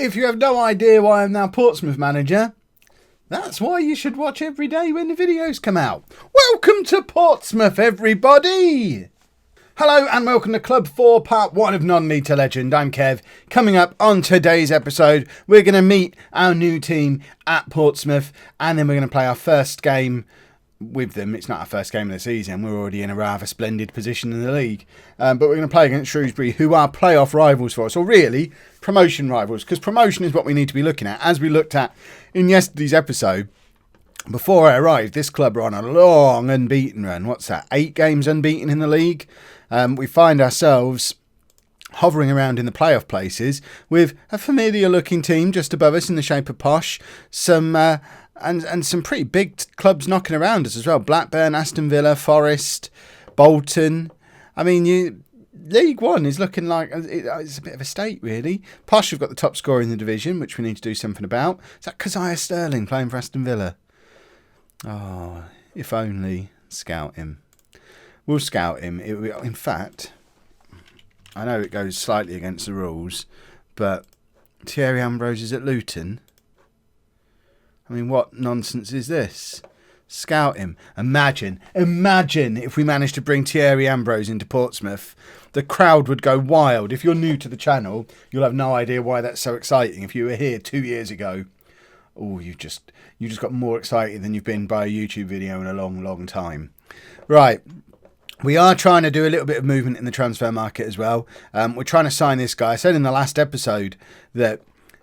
If you have no idea why I'm now Portsmouth manager, that's why you should watch every day when the videos come out. Welcome to Portsmouth, everybody! Hello and welcome to Club 4, Part 1 of Non-League to Legend. I'm Kev. Coming up on today's episode, we're going to meet our new team at Portsmouth and then we're going to play our first game with them. It's not our first game of the season. We're already in a rather splendid position in the league. But we're going to play against Shrewsbury, who are playoff rivals for us, or really promotion rivals, because promotion is what we need to be looking at. As we looked at in yesterday's episode, before I arrived, this club are on a long unbeaten run. What's that? 8 games unbeaten in the league. We find ourselves hovering around in the playoff places with a familiar looking team just above us in the shape of Posh, and some pretty big clubs knocking around us as well. Blackburn, Aston Villa, Forest, Bolton. I mean, League One is looking like it's a bit of a state, really. Posh have got the top scorer in the division, which we need to do something about. Is that Keziah Sterling playing for Aston Villa? Oh, if only. Scout him. We'll scout him. In fact, I know it goes slightly against the rules, but Thierry Ambrose is at Luton. I mean, what nonsense is this? Scout him. Imagine if we managed to bring Thierry Ambrose into Portsmouth. The crowd would go wild. If you're new to the channel, you'll have no idea why that's so exciting. If you were here 2 years ago, you just got more excited than you've been by a YouTube video in a long, long time. Right. We are trying to do a little bit of movement in the transfer market as well. We're trying to sign this guy. I said in the last episode that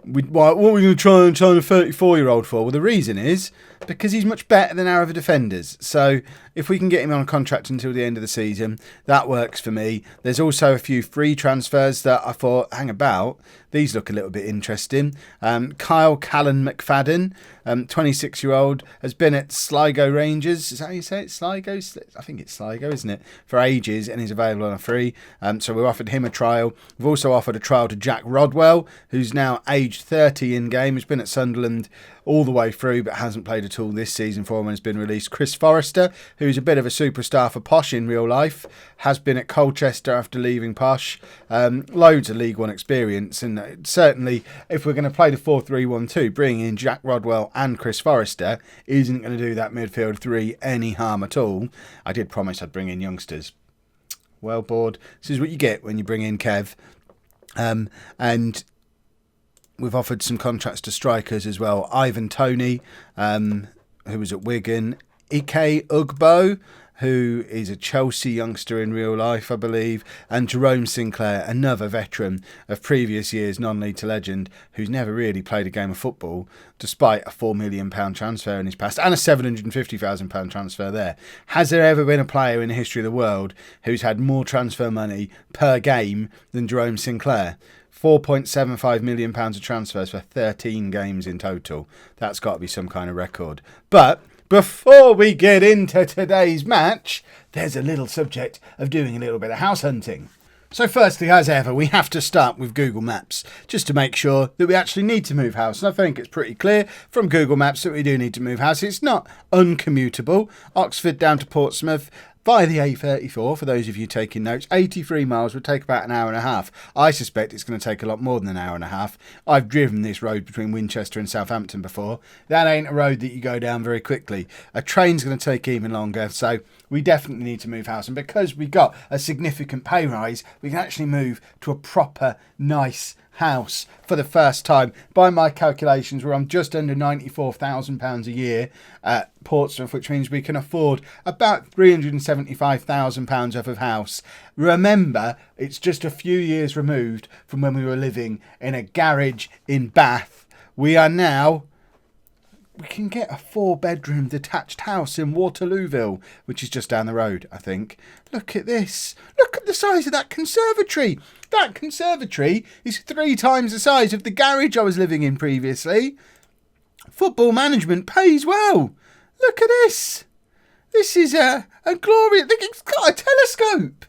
what are we going to try and sign a 34-year-old for? Well, the reason is because he's much better than our other defenders. So if we can get him on a contract until the end of the season, that works for me. There's also a few free transfers that I thought, hang about. These look a little bit interesting. Kyle Callan McFadden, 26-year-old, has been at Sligo Rangers. Is that how you say it? Sligo? I think it's Sligo, isn't it? For ages, and he's available on a free. So we've offered him a trial. We've also offered a trial to Jack Rodwell, who's now aged 30 in game. He's been at Sunderland all the way through, but hasn't played at all this season for him and has been released. Chris Forrester, who's a bit of a superstar for Posh in real life, has been at Colchester after leaving Posh. Loads of League One experience, and certainly if we're going to play the 4-3-1-2, bringing in Jack Rodwell and Chris Forrester isn't going to do that midfield three any harm at all. I did promise I'd bring in youngsters. Well, bored. This is what you get when you bring in Kev. And we've offered some contracts to strikers as well. Ivan Toney, who was at Wigan. Ike Ugbo, who is a Chelsea youngster in real life, I believe. And Jerome Sinclair, another veteran of previous years, non-league to legend, who's never really played a game of football, despite a £4 million transfer in his past and a £750,000 transfer there. Has there ever been a player in the history of the world who's had more transfer money per game than Jerome Sinclair? £4.75 million of transfers for 13 games in total. That's got to be some kind of record. But before we get into today's match, there's a little subject of doing a little bit of house hunting. So firstly, as ever, we have to start with Google Maps, just to make sure that we actually need to move house. And I think it's pretty clear from Google Maps that we do need to move house. It's not uncommutable. Oxford down to Portsmouth via the A34, for those of you taking notes, 83 miles would take about an hour and a half. I suspect it's going to take a lot more than an hour and a half. I've driven this road between Winchester and Southampton before. That ain't a road that you go down very quickly. A train's going to take even longer, so we definitely need to move house. And because we got a significant pay rise, we can actually move to a proper, nice house for the first time. By my calculations, we're on just under £94,000 a year at Portsmouth, which means we can afford about £375,000 worth of house. Remember, it's just a few years removed from when we were living in a garage in Bath. We can get a 4-bedroom detached house in Waterlooville, which is just down the road, I think. Look at this. Look at the size of that conservatory. That conservatory is 3 times the size of the garage I was living in previously. Football management pays well. Look at this. This is a glorious... It's got a telescope.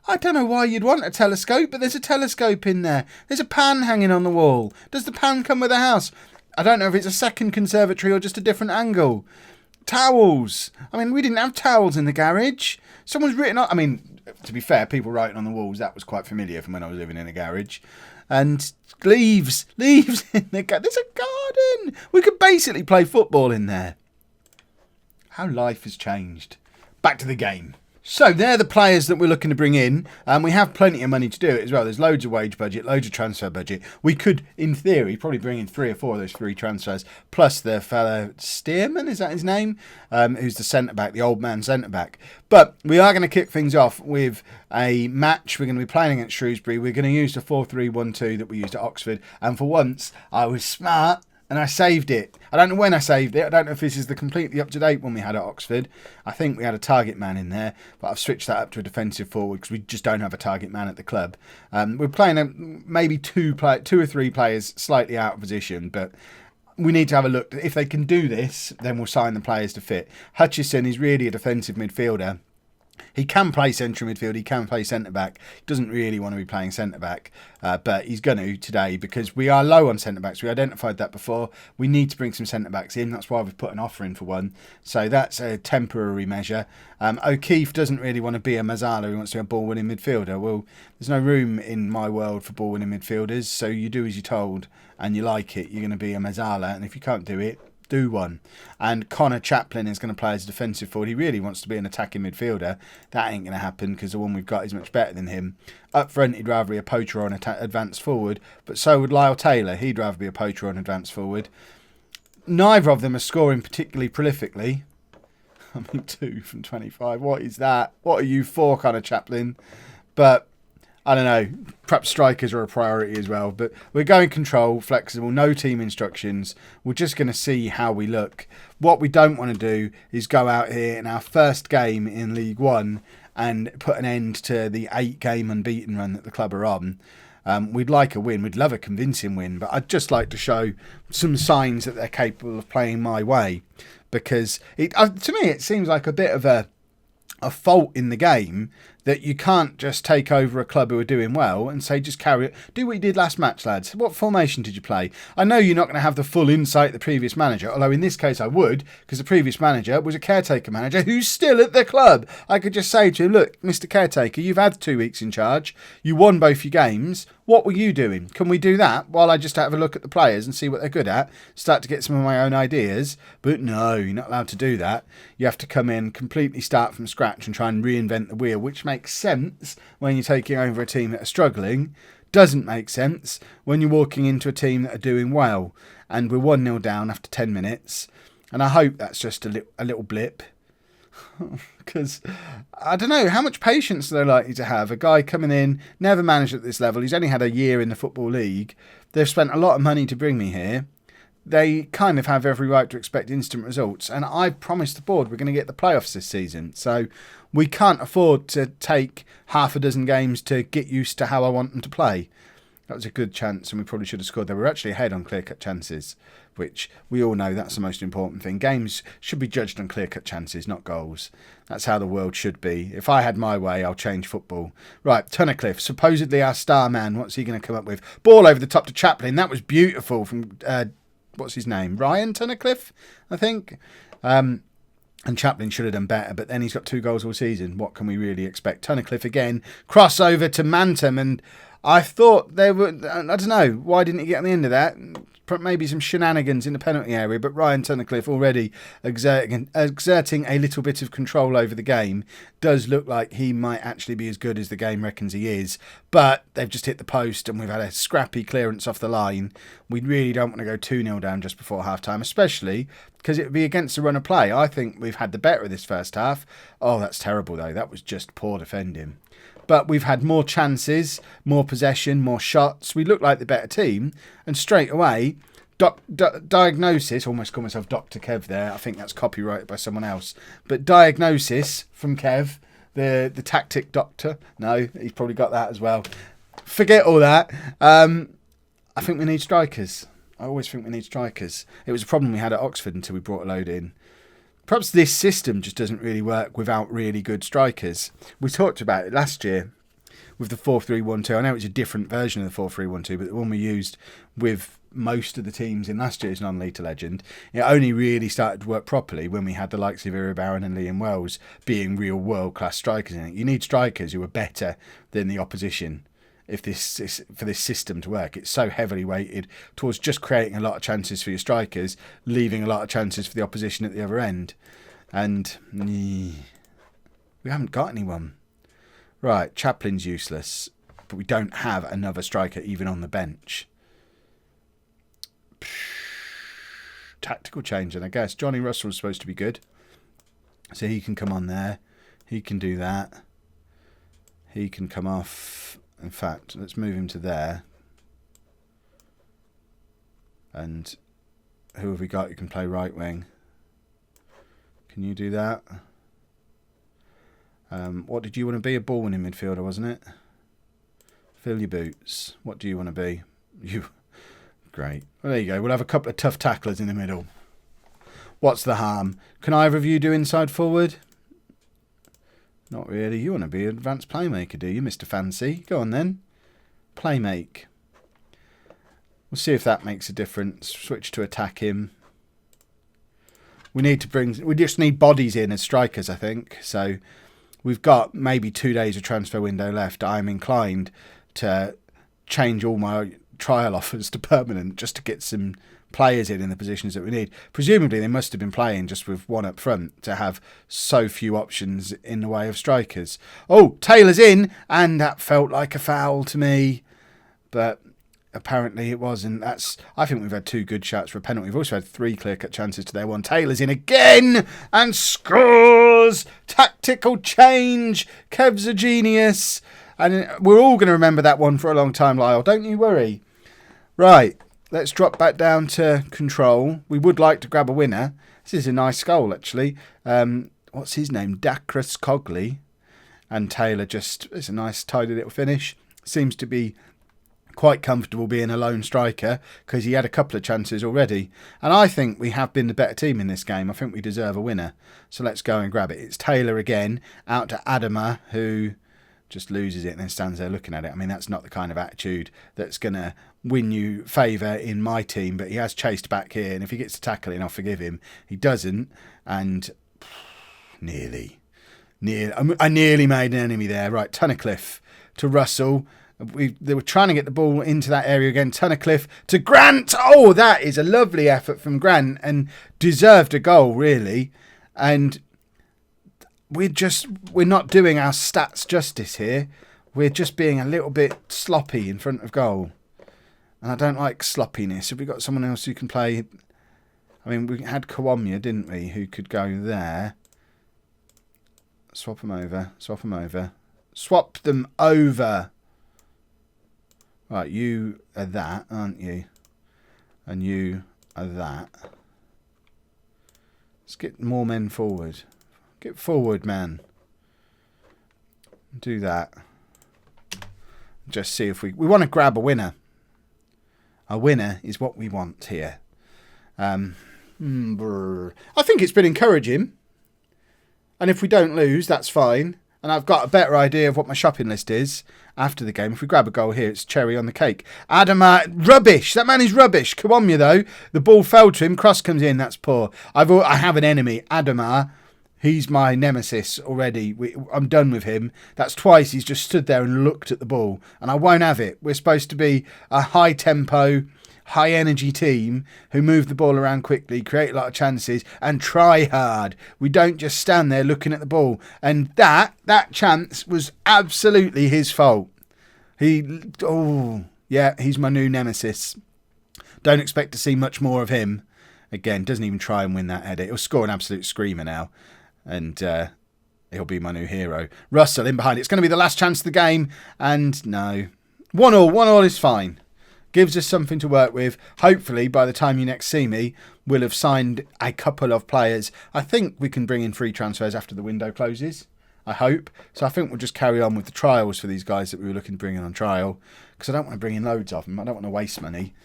I don't know why you'd want a telescope, but there's a telescope in there. There's a pan hanging on the wall. Does the pan come with a house? I don't know if it's a second conservatory or just a different angle. Towels. I mean, we didn't have towels in the garage. Someone's written on... I mean, to be fair, people writing on the walls, that was quite familiar from when I was living in a garage. and leaves in the garden. There's a garden. We could basically play football in there. How life has changed. Back to the game. So they're the players that we're looking to bring in. We have plenty of money to do it as well. There's loads of wage budget, loads of transfer budget. We could, in theory, probably bring in 3 or 4 of those free transfers, plus the fella Stearman, is that his name? Who's the centre-back, the old man centre-back. But we are going to kick things off with a match. We're going to be playing against Shrewsbury. We're going to use the 4-3-1-2 that we used at Oxford. And for once, I was smart. And I saved it. I don't know when I saved it. I don't know if this is the completely up-to-date one we had at Oxford. I think we had a target man in there, but I've switched that up to a defensive forward because we just don't have a target man at the club. We're playing maybe 2 or 3 players slightly out of position, but we need to have a look. If they can do this, then we'll sign the players to fit. Hutchison is really a defensive midfielder. He can play central midfield, he can play centre-back. He doesn't really want to be playing centre-back, but he's going to today because we are low on centre-backs. We identified that before. We need to bring some centre-backs in. That's why we've put an offer in for one. So that's a temporary measure. O'Keefe doesn't really want to be a Mazzala. He wants to be a ball-winning midfielder. Well, there's no room in my world for ball-winning midfielders, so you do as you're told and you like it. You're going to be a Mazzala, and if you can't do it, do one. And Connor Chaplin is going to play as a defensive forward. He really wants to be an attacking midfielder. That ain't going to happen because the one we've got is much better than him. Up front, he'd rather be a poacher or an advanced forward, but so would Lyle Taylor. He'd rather be a poacher or an advanced forward. Neither of them are scoring particularly prolifically. I mean, 2 from 25. What is that? What are you for, Connor Chaplin? But I don't know, perhaps strikers are a priority as well. But we're going control, flexible, no team instructions. We're just going to see how we look. What we don't want to do is go out here in our first game in League One and put an end to the 8-game unbeaten run that the club are on. We'd like a win. We'd love a convincing win. But I'd just like to show some signs that they're capable of playing my way. Because to me, it seems like a bit of a fault in the game that you can't just take over a club who are doing well and say, just carry it. Do what you did last match, lads. What formation did you play? I know you're not going to have the full insight of the previous manager, although in this case I would, because the previous manager was a caretaker manager who's still at the club. I could just say to him, look, Mr. Caretaker, you've had 2 weeks in charge. You won both your games. What were you doing? Can we do that while I just have a look at the players and see what they're good at? Start to get some of my own ideas. But no, you're not allowed to do that. You have to come in, completely start from scratch and try and reinvent the wheel, which makes sense when you're taking over a team that are struggling. Doesn't make sense when you're walking into a team that are doing well. And we're 1-0 down after 10 minutes. And I hope that's just a little blip. Because I don't know how much patience they're likely to have. A guy coming in, never managed at this level. He's only had a year in the Football League. They've spent a lot of money to bring me here. They kind of have every right to expect instant results. And I promised the board we're going to get the playoffs this season. So we can't afford to take half a dozen games to get used to how I want them to play. That was a good chance and we probably should have scored. They were actually ahead on clear-cut chances, which we all know that's the most important thing. Games should be judged on clear-cut chances, not goals. That's how the world should be. If I had my way, I'll change football. Right, Tunnicliffe, supposedly our star man. What's he going to come up with? Ball over the top to Chaplin. That was beautiful from, what's his name? Ryan Tunnicliffe, I think. And Chaplin should have done better, but then he's got 2 goals all season. What can we really expect? Tunnicliffe again. Crossover to Mantum, and I thought they were, I don't know, why didn't he get on the end of that? Maybe some shenanigans in the penalty area, but Ryan Tunnicliffe already exerting a little bit of control over the game. Does look like he might actually be as good as the game reckons he is, but they've just hit the post and we've had a scrappy clearance off the line. We really don't want to go 2-0 down just before half-time, especially because it would be against the run of play. I think we've had the better of this first half. Oh, that's terrible though. That was just poor defending. But we've had more chances, more possession, more shots. We look like the better team. And straight away, diagnosis, almost call myself Dr. Kev there. I think that's copyrighted by someone else. But diagnosis from Kev, the tactic doctor. No, he's probably got that as well. Forget all that. I think we need strikers. I always think we need strikers. It was a problem we had at Oxford until we brought a load in. Perhaps this system just doesn't really work without really good strikers. We talked about it last year with the 4-3-1-2. I know it's a different version of the 4-3-1-2, but the one we used with most of the teams in last year's non-Lethal Legend, it only really started to work properly when we had the likes of Ira Barron and Liam Wells being real world-class strikers in it. You need strikers who are better than the opposition. if this is for this system to work. It's so heavily weighted towards just creating a lot of chances for your strikers, leaving a lot of chances for the opposition at the other end. And we haven't got anyone. Right, Chaplin's useless, but we don't have another striker even on the bench. Tactical change, and I guess Johnny Russell's supposed to be good, so he can come on there. He can do that. He can come off. In fact, let's move him to there. And who have we got who can play right wing? Can you do that? What did you want to be? A ball winning midfielder, wasn't it? Fill your boots. What do you want to be? You. Great. Well, there you go. We'll have a couple of tough tacklers in the middle. What's the harm? Can either of you do inside forward? Not really. You want to be an advanced playmaker, do you, Mr. Fancy? Go on then. Playmake. We'll see if that makes a difference. Switch to attack him. We just need bodies in as strikers, I think. So we've got maybe 2 days of transfer window left. I'm inclined to change all my trial offers to permanent just to get some players in the positions that we need. Presumably they must have been playing just with one up front to have so few options in the way of strikers. Oh, Taylor's in, and that felt like a foul to me, but apparently it wasn't. I think we've had 2 good shots for a penalty. We've also had 3 clear-cut chances to their 1. Taylor's in again and scores! Tactical change. Kev's a genius. And we're all going to remember that one for a long time, Lyle. Don't you worry. Right, let's drop back down to control. We would like to grab a winner. This is a nice goal, actually. What's his name? Dacrus Cogley. And Taylor it's a nice, tidy little finish. Seems to be quite comfortable being a lone striker because he had a couple of chances already. And I think we have been the better team in this game. I think we deserve a winner. So let's go and grab it. It's Taylor again, out to Adama, who just loses it and then stands there looking at it. I mean, that's not the kind of attitude that's going to win you favour in my team, but he has chased back here, and if he gets to tackling, I'll forgive him. He doesn't, and nearly. I nearly made an enemy there. Right, Tunnicliffe to Russell. They were trying to get the ball into that area again. Tunnicliffe to Grant. Oh, that is a lovely effort from Grant, and deserved a goal, really. And we're not doing our stats justice here. We're just being a little bit sloppy in front of goal. And I don't like sloppiness. Have we got someone else who can play? I mean, we had Kawamia, didn't we, who could go there. Swap them over. Swap them over. Swap them over. Right, you are that, aren't you? And you are that. Let's get more men forward. Get forward, man. Do that. Just see if we want to grab a winner. A winner is what we want here. I think it's been encouraging. And if we don't lose, that's fine. And I've got a better idea of what my shopping list is after the game. If we grab a goal here, it's cherry on the cake. Adama, rubbish. That man is rubbish. Kawamia, though. The ball fell to him. Cross comes in. That's poor. I have an enemy. Adama. He's my nemesis already. I'm done with him. That's twice he's just stood there and looked at the ball. And I won't have it. We're supposed to be a high-tempo, high-energy team who move the ball around quickly, create a lot of chances, and try hard. We don't just stand there looking at the ball. And that chance was absolutely his fault. He's my new nemesis. Don't expect to see much more of him. Again, doesn't even try and win that header. He'll score an absolute screamer now. And he'll be my new hero. Russell in behind. It's going to be the last chance of the game. And no. 1-1. 1-1 is fine. Gives us something to work with. Hopefully, by the time you next see me, we'll have signed a couple of players. I think we can bring in free transfers after the window closes. I hope. So I think we'll just carry on with the trials for these guys that we were looking to bring in on trial. Because I don't want to bring in loads of them. I don't want to waste money.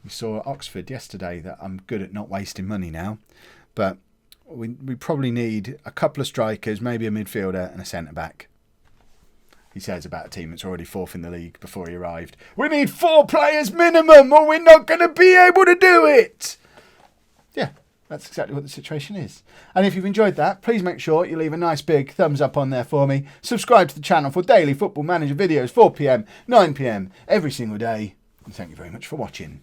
We saw at Oxford yesterday that I'm good at not wasting money now. But we probably need a couple of strikers, maybe a midfielder and a centre-back. He says about a team that's already 4th in the league before he arrived. We need 4 players minimum or we're not going to be able to do it. Yeah, That's exactly what the situation is. And if you've enjoyed that, please make sure you leave a nice big thumbs up on there for me. Subscribe to the channel for daily Football Manager videos, 4 p.m, 9 p.m, every single day. And thank you very much for watching.